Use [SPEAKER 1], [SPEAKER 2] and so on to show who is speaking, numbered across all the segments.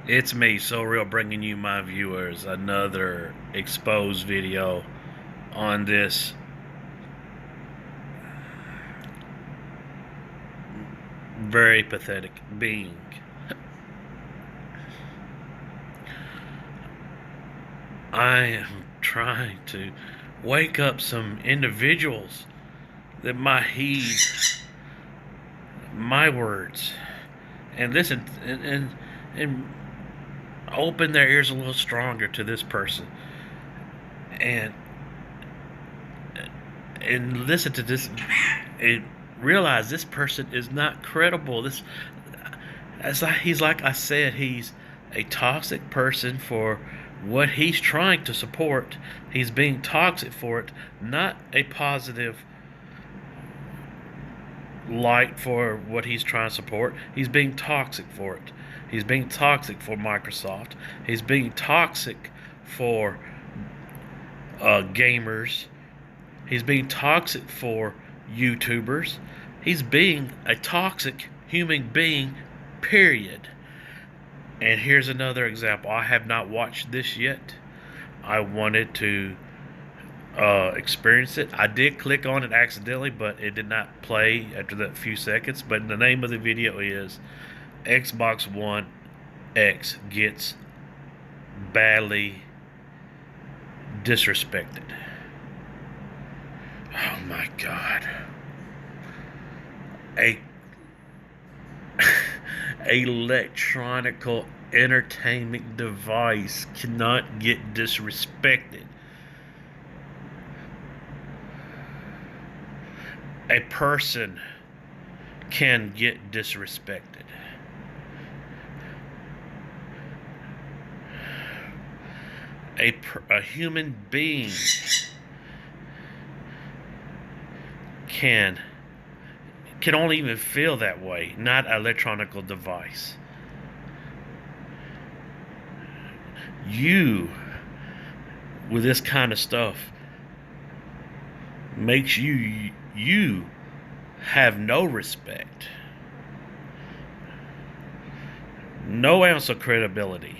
[SPEAKER 1] It's me, So Real, bringing you, my viewers, another exposed video on this very pathetic being. I am trying to wake up some individuals that might heed my words and listen and open their ears a little stronger to this person and and listen to this and realize this person is not credible. He's like I said, he's a toxic person for what he's trying to support. He's being toxic for it, not a positive light for what he's trying to support. He's being toxic for it. He's being toxic for Microsoft. He's being toxic for gamers. He's being toxic for YouTubers. He's being a toxic human being, period. And here's another example. I have not watched this yet. I wanted to experience it. I did click on it accidentally, but it did not play after that few seconds. But the name of the video is Xbox One X gets badly disrespected. Oh my God. A electronical entertainment device cannot get disrespected. A person can get disrespected. A human being can only even feel that way, not an electronical device. You, with this kind of stuff, makes you have no respect, no ounce of credibility.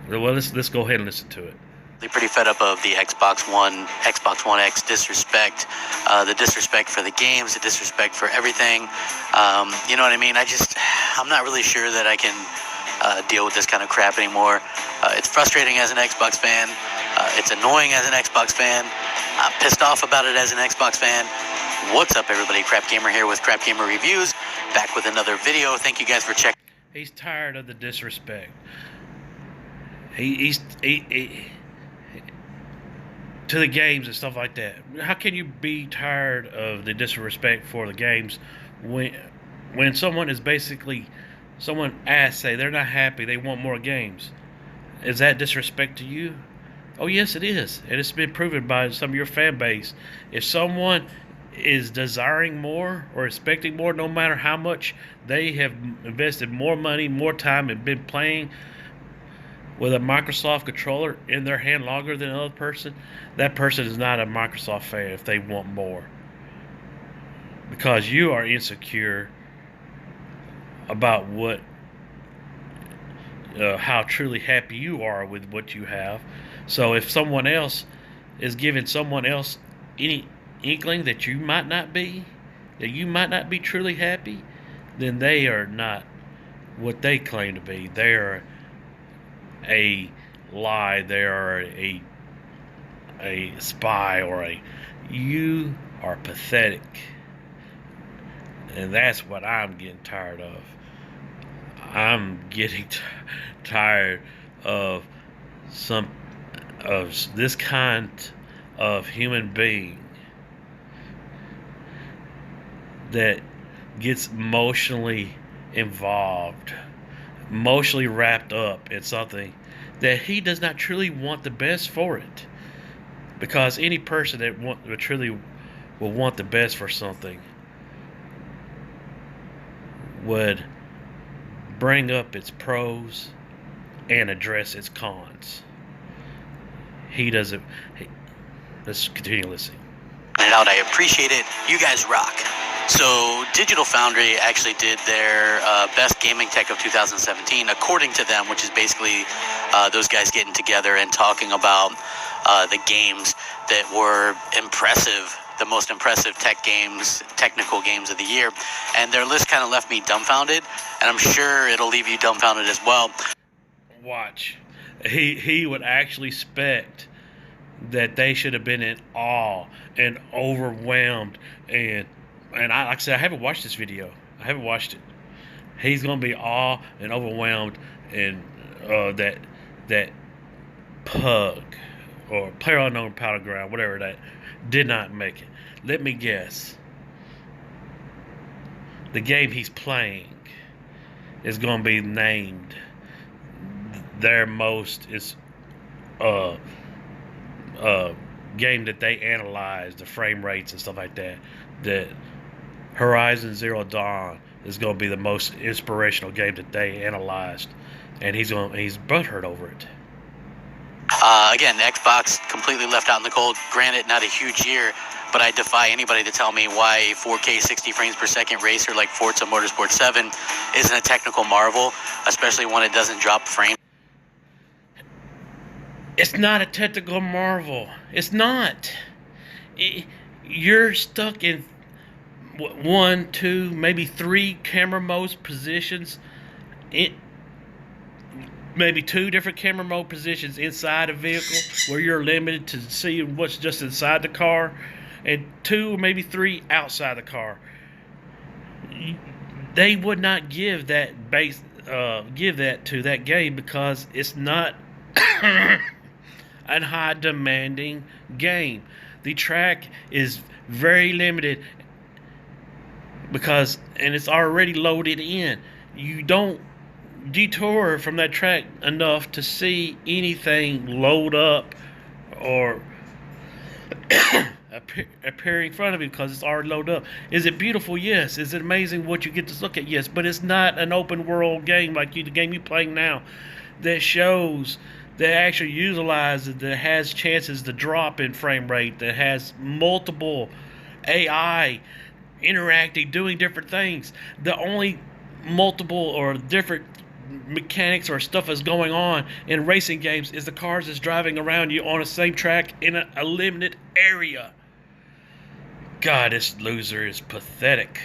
[SPEAKER 1] Well, let's go ahead and listen to it.
[SPEAKER 2] Pretty fed up of the Xbox One X disrespect, the disrespect for the games, the disrespect for everything. You know what I mean? I'm not really sure that I can deal with this kind of crap anymore. It's frustrating as an Xbox fan. It's annoying as an Xbox fan. I'm pissed off about it as an Xbox fan. What's up, everybody? Crapgamer here with Crapgamer Reviews, back with another video. Thank you guys for checking.
[SPEAKER 1] He's tired of the disrespect. To the games and stuff like that. How can you be tired of the disrespect for the games when someone asks, say they're not happy, they want more games? Is that disrespect to you? Oh yes, it is, and it's been proven by some of your fan base. If someone is desiring more or expecting more, no matter how much they have invested more money, more time, and been playing with a Microsoft controller in their hand longer than another person, that person is not a Microsoft fan if they want more. Because you are insecure about how truly happy you are with what you have. So if someone else is giving someone else any inkling that you might not be truly happy, then they are not what they claim to be. They are a lie. They are a spy, or you are pathetic, and that's what I'm getting tired of. I'm getting tired of this kind of human being that gets emotionally involved, emotionally wrapped up in something that he does not truly want the best for it. Because any person that truly will want the best for something would bring up its pros and address its cons. He doesn't. Let's continue listening.
[SPEAKER 2] I appreciate it. You guys rock. So Digital Foundry actually did their best gaming tech of 2017, according to them, which is basically those guys getting together and talking about the games that were impressive, the most impressive technical games of the year. And their list kind of left me dumbfounded, and I'm sure it'll leave you dumbfounded as well.
[SPEAKER 1] Watch. He would actually expect that they should have been in awe and overwhelmed, and I, like I said, I haven't watched this video. I haven't watched it. He's gonna be awe and overwhelmed, and that Pug or Player Unknown Battleground, whatever that, did not make it. Let me guess. The game he's playing is gonna be named their most game that they analyzed the frame rates and stuff like that. That Horizon Zero Dawn is going to be the most inspirational game that they analyzed, and he's butthurt over it.
[SPEAKER 2] Again, Xbox completely left out in the cold. Granted, not a huge year, but I defy anybody to tell me why a 4K 60 frames per second racer like Forza Motorsport 7 isn't a technical marvel, especially when it doesn't drop frames.
[SPEAKER 1] It's not a technical marvel. It's not. You're stuck in 1, 2, maybe 3 camera mode positions. Maybe 2 different camera mode positions inside a vehicle where you're limited to see what's just inside the car, and 2 or maybe 3 outside the car. They would not give that to that game because it's not a high demanding game. The track is very limited and it's already loaded in. You don't detour from that track enough to see anything load up or appear in front of you because it's already loaded up. Is it beautiful? Yes. Is it amazing what you get to look at? Yes. But it's not an open world game like the game you're playing now that shows, that actually utilizes, that has chances to drop in frame rate, that has multiple AI interacting, doing different things. The only multiple or different mechanics or stuff is going on in racing games is the cars that's driving around you on the same track in a limited area. God, this loser is pathetic.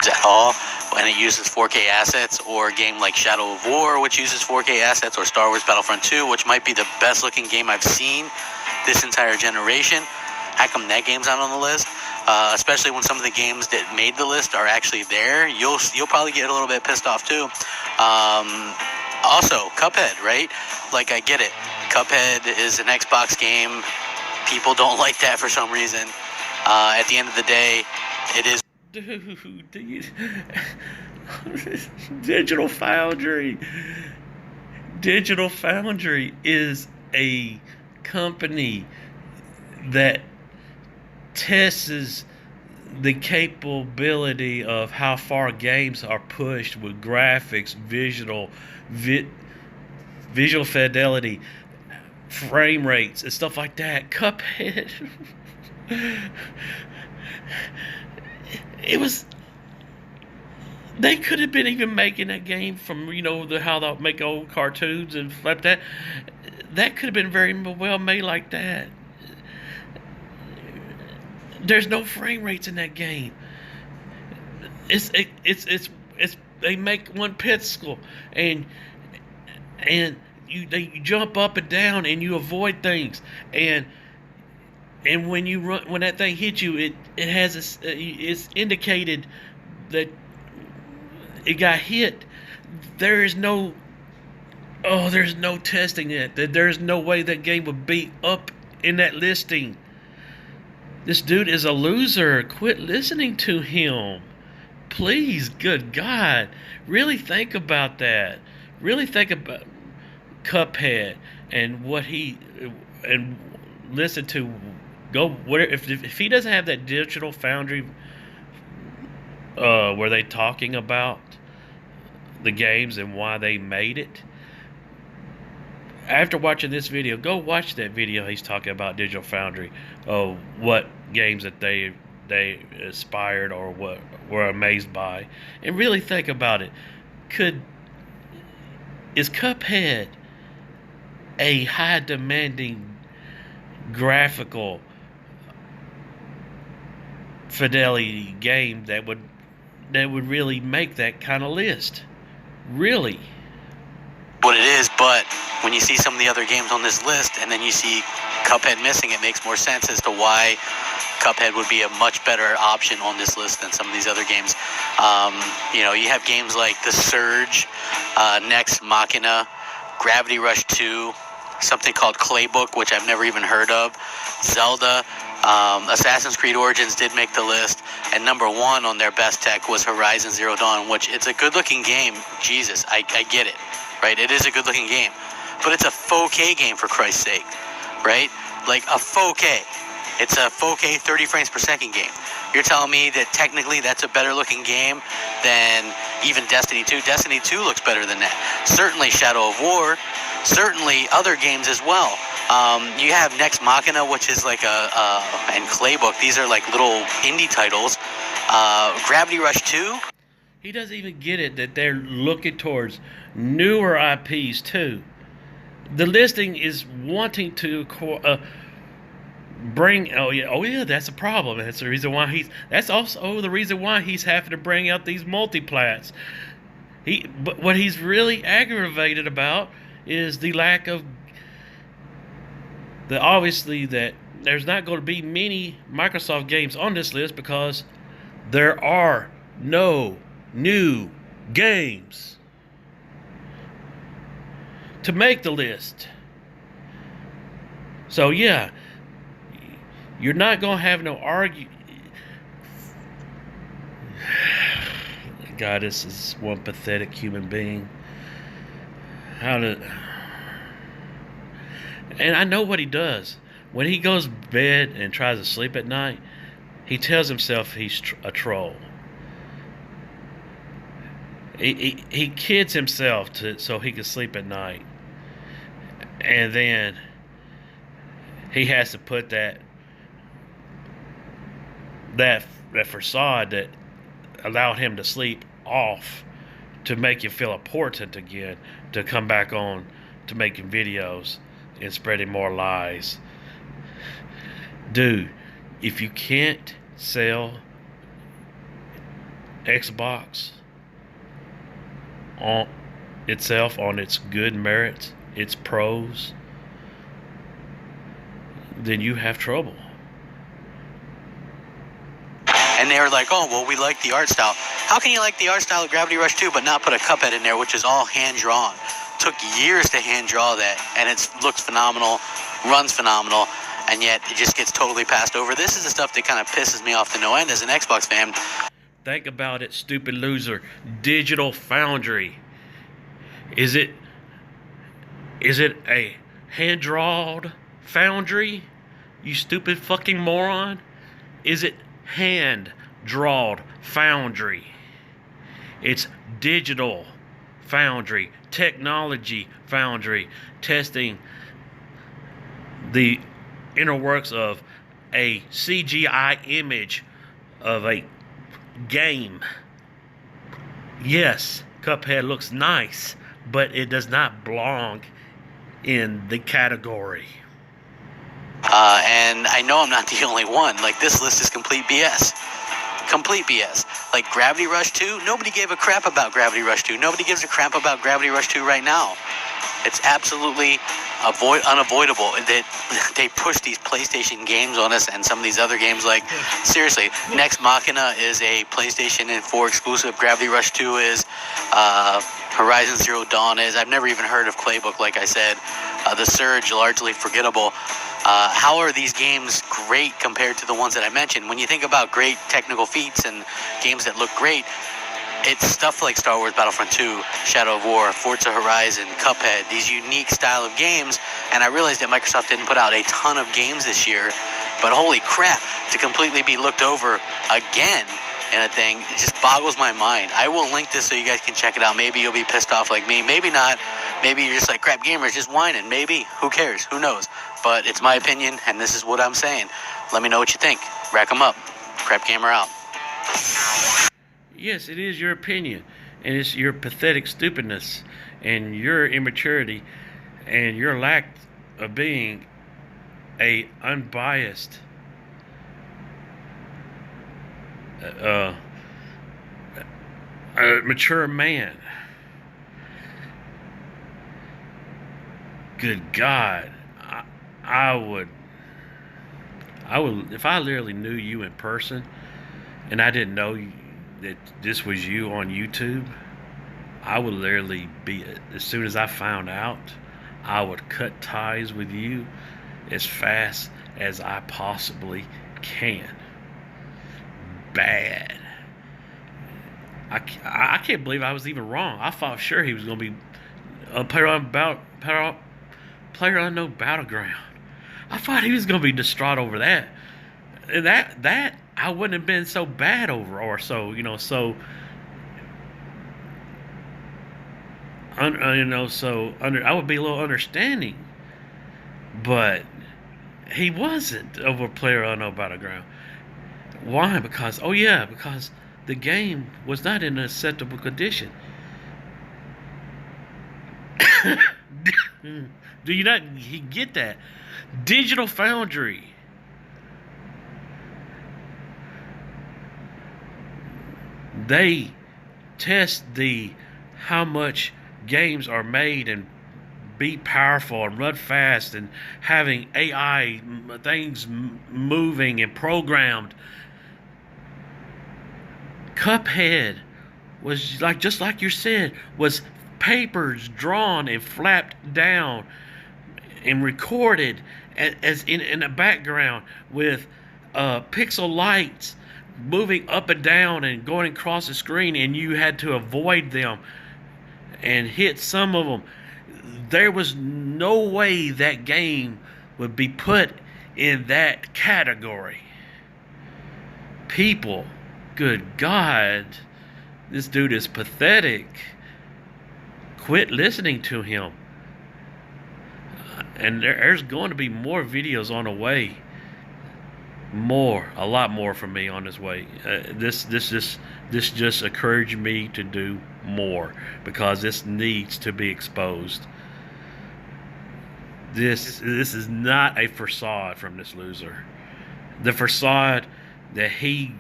[SPEAKER 2] At all when it uses 4K assets, or a game like Shadow of War, which uses 4K assets, or Star Wars Battlefront 2, which might be the best looking game I've seen this entire generation. How come that game's not on the list? Especially when some of the games that made the list are actually there, you'll probably get a little bit pissed off too. Also, Cuphead, right? Like, I get it. Cuphead is an Xbox game. People don't like that for some reason. At the end of the day, it is.
[SPEAKER 1] Dude, Digital Foundry is a company that tests the capability of how far games are pushed with graphics, visual fidelity, frame rates, and stuff like that. Cuphead. They could have been even making that game from, how they'll make old cartoons and like that. That could have been very well made like that. There's no frame rates in that game. They make one pixel and you jump up and down and you avoid things, and when you run, when that thing hits you, it has it's indicated that it got hit. There's no testing it. There's no way that game would be up in that listing. This dude is a loser. Quit listening to him. Please, good God. Really think about that. Really think about Cuphead and and listen to, if he doesn't have that Digital Foundry where they talking about the games and why they made it. After watching this video, go watch that video he's talking about Digital Foundry, what games that they they aspired or what were amazed by. And really think about it. Is Cuphead a high demanding graphical fidelity game that would really make that kind of list? Really?
[SPEAKER 2] What it is, but when you see some of the other games on this list and then you see Cuphead missing, it makes more sense as to why Cuphead would be a much better option on this list than some of these other games. You have games like The Surge, Next Machina, Gravity Rush 2, something called Claybook, which I've never even heard of, Zelda, Assassin's Creed Origins did make the list, and number one on their best tech was Horizon Zero Dawn, which it's a good-looking game. Jesus, I get it, right? It is a good-looking game, but it's a 4K game, for Christ's sake, right? Like a 4K. It's a 4K 30 frames per second game. You're telling me that technically that's a better looking game than even Destiny 2? Destiny 2 looks better than that. Certainly Shadow of War. Certainly other games as well. You have Next Machina, which is like and Claybook. These are like little indie titles. Gravity Rush 2.
[SPEAKER 1] He doesn't even get it that they're looking towards newer IPs too. The listing is wanting to bring. Oh yeah, that's a problem. That's the reason why That's also the reason why he's having to bring out these multiplats. But what he's really aggravated about is the lack of obviously that there's not going to be many Microsoft games on this list because there are no new games to make the list. So yeah, you're not going to have no God, this is one pathetic human being. And I know what he does. When he goes to bed and tries to sleep at night, he tells himself he's a troll. He kids himself so he can sleep at night. And then he has to put that facade that allowed him to sleep off to make you feel important again, to come back on to making videos and spreading more lies. Dude, if you can't sell Xbox on itself on its good merits, its pros, then you have trouble.
[SPEAKER 2] And they were like, oh, well, we like the art style. How can you like the art style of Gravity Rush 2 but not put a Cuphead in there, which is all hand-drawn? Took years to hand-draw that, and it looks phenomenal, runs phenomenal, and yet it just gets totally passed over. This is the stuff that kind of pisses me off to no end as an Xbox fan.
[SPEAKER 1] Think about it, stupid loser. Digital Foundry. Is it a hand-drawn foundry? You stupid fucking moron. Is it hand-drawn foundry? It's digital foundry, technology foundry, testing the inner works of a CGI image of a game. Yes, Cuphead looks nice, but it does not belong in the category.
[SPEAKER 2] And I know I'm not the only one. Like, this list is complete BS. Complete BS. Like, Gravity Rush 2, nobody gave a crap about Gravity Rush 2. Nobody gives a crap about Gravity Rush 2 right now. It's absolutely unavoidable. They push these PlayStation games on us and some of these other games. Like, seriously, Next Machina is a PlayStation 4 exclusive. Gravity Rush 2 is. Horizon Zero Dawn is. I've never even heard of Claybook, like I said. The Surge, largely forgettable. How are these games great compared to the ones that I mentioned? When you think about great technical feats and games that look great, it's stuff like Star Wars Battlefront 2, Shadow of War, Forza Horizon, Cuphead, these unique style of games. And I realized that Microsoft didn't put out a ton of games this year, but holy crap, to completely be looked over again in a thing, it just boggles my mind. I will link this so you guys can check it out. Maybe you'll be pissed off like me, maybe not. Maybe you're just like, Crapgamer is just whining. Maybe, who cares, who knows? But it's my opinion, and this is what I'm saying. Let me know what you think. Rack 'em up. Crapgamer out.
[SPEAKER 1] Yes, it is your opinion, and it's your pathetic stupidness, and your immaturity, and your lack of being a unbiased, uh, mature man. Good God, I would, if I literally knew you in person, and I didn't know that this was you on YouTube, I would literally be, as soon as I found out, I would cut ties with you as fast as I possibly can. Bad. I can't believe I was even wrong. I thought sure he was going to be a player unknown battleground. I thought he was going to be distraught over that. And that I wouldn't have been so bad over, or so, so I would be a little understanding. But he wasn't over player unknown battleground. Why? Because the game was not in an acceptable condition. Do you not get that? Digital Foundry. They test how much games are made and be powerful and run fast and having AI things moving and programmed. Cuphead was just like you said, was papers drawn and flapped down and recorded as in the background with pixel lights moving up and down and going across the screen, and you had to avoid them and hit some of them. There was no way that game would be put in that category. People, good God, this dude is pathetic. Quit listening to him. And there's going to be more videos on the way. A lot more from me on this way. This just encouraged me to do more, because this needs to be exposed. This is not a facade from this loser. The facade that he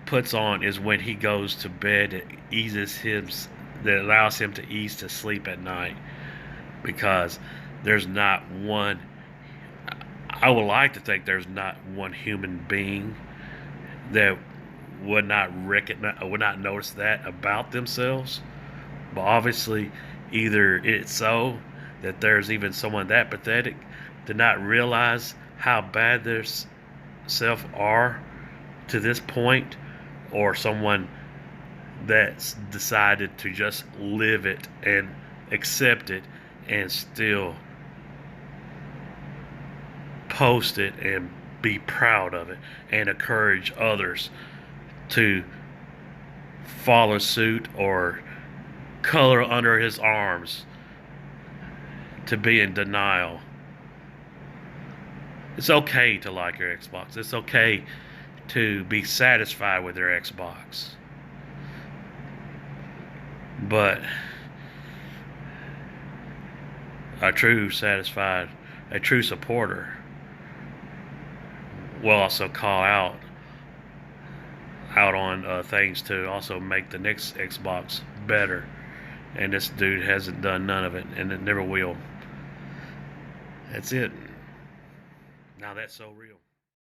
[SPEAKER 1] puts on is when he goes to bed, that allows him to ease to sleep at night, because there's not one. I would like to think there's not one human being that would not notice that about themselves. But obviously, either it's so that there's even someone that pathetic to not realize how bad their self are to this point, or someone that's decided to just live it and accept it and still post it and be proud of it and encourage others to follow suit or color under his arms, to be in denial. It's okay to like your Xbox. It's okay to be satisfied with your Xbox. But a true supporter will also call out on things to also make the next Xbox better. And this dude hasn't done none of it, and it never will. That's it. Now that's so real.